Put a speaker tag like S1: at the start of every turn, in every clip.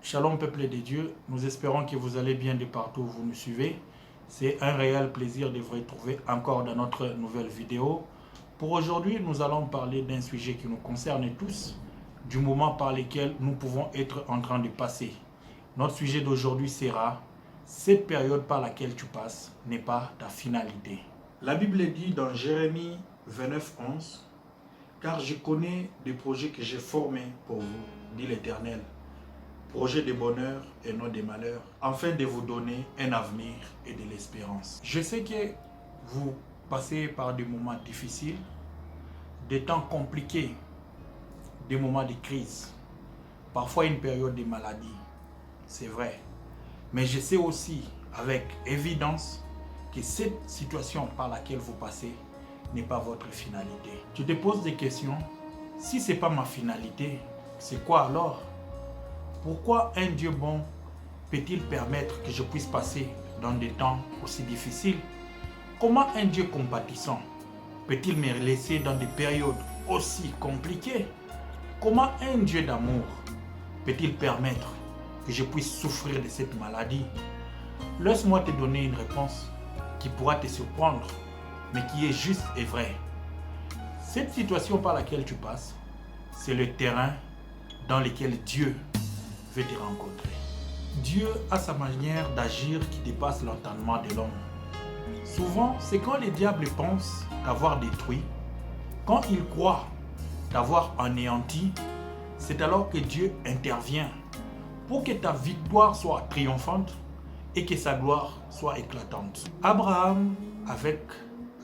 S1: Shalom peuple de Dieu, nous espérons que vous allez bien de partout où vous nous suivez. C'est un réel plaisir de vous retrouver encore dans notre nouvelle vidéo. Pour aujourd'hui, nous allons parler d'un sujet qui nous concerne tous, du moment par lequel nous pouvons être en train de passer. Notre sujet d'aujourd'hui sera « Cette période par laquelle tu passes n'est pas ta finalité ». La Bible dit dans Jérémie 29:11 « Car je connais des projets que j'ai formés pour vous, dit l'Éternel. Projet de bonheur et non de malheur, afin de vous donner un avenir et de l'espérance. » Je sais que vous passez par des moments difficiles, des temps compliqués, des moments de crise, parfois une période de maladie, c'est vrai. Mais je sais aussi avec évidence que cette situation par laquelle vous passez n'est pas votre finalité. Tu te poses des questions, si ce n'est pas ma finalité, c'est quoi alors? Pourquoi un Dieu bon peut-il permettre que je puisse passer dans des temps aussi difficiles? Comment un Dieu compatissant peut-il me laisser dans des périodes aussi compliquées? Comment un Dieu d'amour peut-il permettre que je puisse souffrir de cette maladie? Laisse-moi te donner une réponse qui pourra te surprendre, mais qui est juste et vraie. Cette situation par laquelle tu passes, c'est le terrain dans lequel Dieu veut te rencontrer. Dieu a sa manière d'agir qui dépasse l'entendement de l'homme. Souvent, c'est quand le diable pense t'avoir détruit, quand il croit t'avoir anéanti, c'est alors que Dieu intervient pour que ta victoire soit triomphante et que sa gloire soit éclatante. Abraham, avec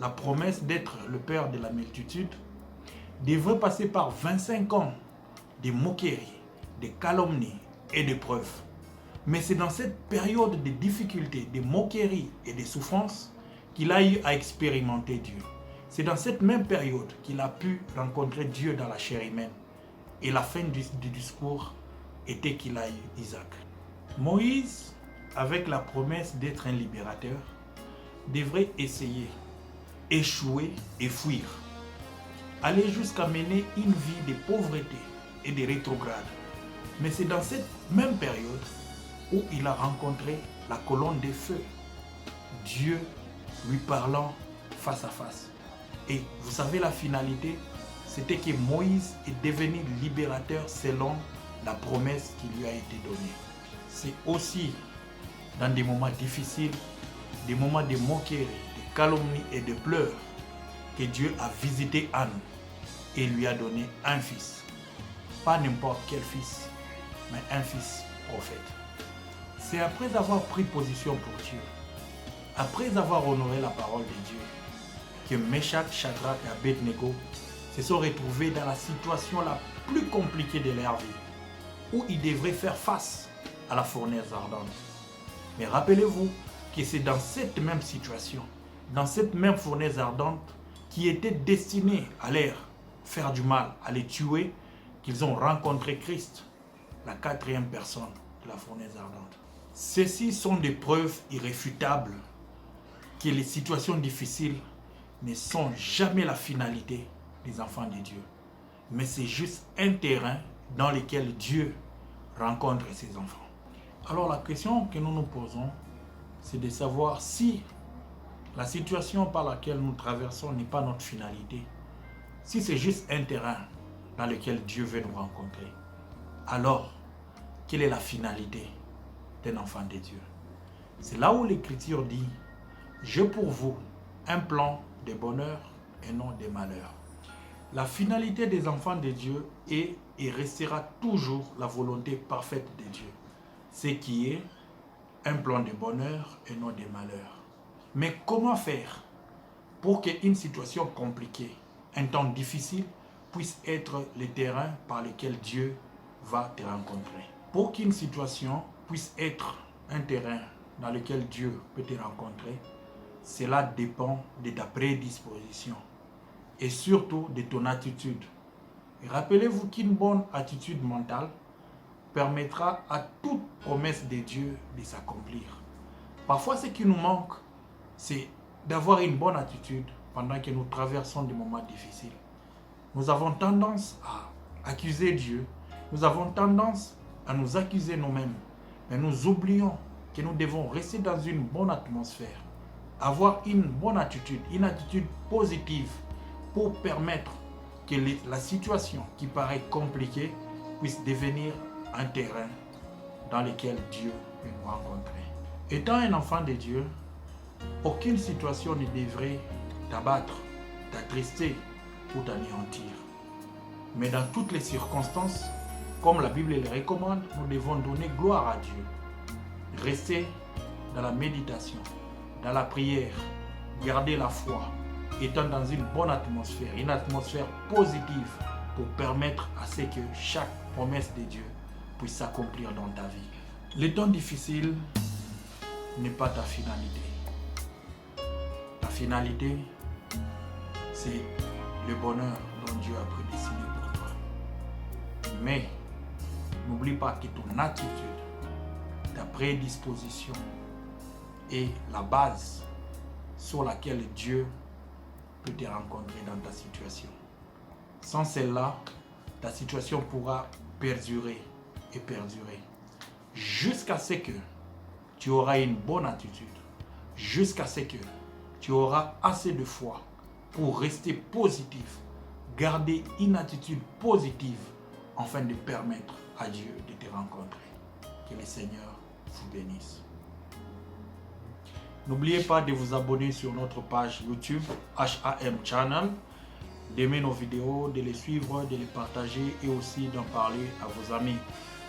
S1: la promesse d'être le père de la multitude, devrait passer par 25 ans de moqueries, de calomnies et d'épreuves. Mais c'est dans cette période de difficultés, de moqueries et de souffrances qu'il a eu à expérimenter Dieu. C'est dans cette même période qu'il a pu rencontrer Dieu dans la chair humaine. Et la fin du discours était qu'il a eu Isaac. Moïse, avec la promesse d'être un libérateur, devrait essayer, échouer et fuir. Aller jusqu'à mener une vie de pauvreté et de rétrograde. Mais c'est dans cette même période où il a rencontré la colonne de feu, Dieu lui parlant face à face. Et vous savez la finalité, c'était que Moïse est devenu libérateur selon la promesse qui lui a été donnée. C'est aussi dans des moments difficiles, des moments de moquerie, de calomnie et de pleurs que Dieu a visité Anne et lui a donné un fils. Pas n'importe quel fils, mais un fils prophète. C'est après avoir pris position pour Dieu, après avoir honoré la parole de Dieu, que Meshach, Shadrach et Abednego se sont retrouvés dans la situation la plus compliquée de leur vie, où ils devraient faire face à la fournaise ardente. Mais rappelez-vous que c'est dans cette même situation, dans cette même fournaise ardente, qui était destinée à leur faire du mal, à les tuer, qu'ils ont rencontré Christ, la quatrième personne de la fournaise ardente. Ceci sont des preuves irréfutables que les situations difficiles ne sont jamais la finalité des enfants de Dieu. Mais c'est juste un terrain dans lequel Dieu rencontre ses enfants. Alors la question que nous nous posons, c'est de savoir si la situation par laquelle nous traversons n'est pas notre finalité. Si c'est juste un terrain dans lequel Dieu veut nous rencontrer, alors quelle est la finalité d'un enfant de Dieu? C'est là où l'Écriture dit « J'ai pour vous un plan de bonheur et non de malheur ». La finalité des enfants de Dieu est et restera toujours la volonté parfaite de Dieu, ce qui est un plan de bonheur et non de malheur. Mais comment faire pour qu'une situation compliquée, un temps difficile, puisse être le terrain par lequel Dieu va te rencontrer? Pour qu'une situation puisse être un terrain dans lequel Dieu peut te rencontrer, cela dépend de ta prédisposition et surtout de ton attitude. Et rappelez-vous qu'une bonne attitude mentale permettra à toute promesse de Dieu de s'accomplir. Parfois, ce qui nous manque, c'est d'avoir une bonne attitude pendant que nous traversons des moments difficiles. Nous avons tendance à accuser Dieu, nous avons tendance à nous accuser nous-mêmes, mais nous oublions que nous devons rester dans une bonne atmosphère, avoir une bonne attitude, une attitude positive pour permettre que la situation qui paraît compliquée puisse devenir un terrain dans lequel Dieu peut nous rencontrer. Étant un enfant de Dieu, aucune situation ne devrait t'abattre, t'attrister ou t'anéantir. Mais dans toutes les circonstances, comme la Bible le recommande, nous devons donner gloire à Dieu. Rester dans la méditation, dans la prière, garder la foi, étant dans une bonne atmosphère, une atmosphère positive pour permettre à ce que chaque promesse de Dieu puisse s'accomplir dans ta vie. Les temps difficiles n'est pas ta finalité. Ta finalité, c'est le bonheur dont Dieu a prédestiné pour toi. Mais n'oublie pas que ton attitude, ta prédisposition est la base sur laquelle Dieu peut te rencontrer dans ta situation. Sans celle-là, ta situation pourra perdurer et perdurer jusqu'à ce que tu auras une bonne attitude, jusqu'à ce que tu auras assez de foi pour rester positif, garder une attitude positive afin de permettre à Dieu de te rencontrer. Que le Seigneur vous bénisse. N'oubliez pas de vous abonner sur notre page YouTube HAM Channel, d'aimer nos vidéos, de les suivre, de les partager et aussi d'en parler à vos amis.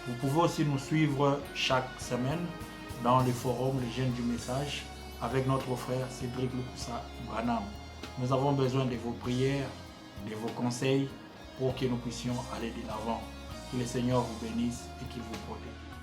S1: Vous pouvez aussi nous suivre chaque semaine dans le forum Les Jeunes du Message avec notre frère Cédric Lukusa Branham. Nous avons besoin de vos prières, de vos conseils pour que nous puissions aller de l'avant. Que le Seigneur vous bénisse et qu'il vous protège.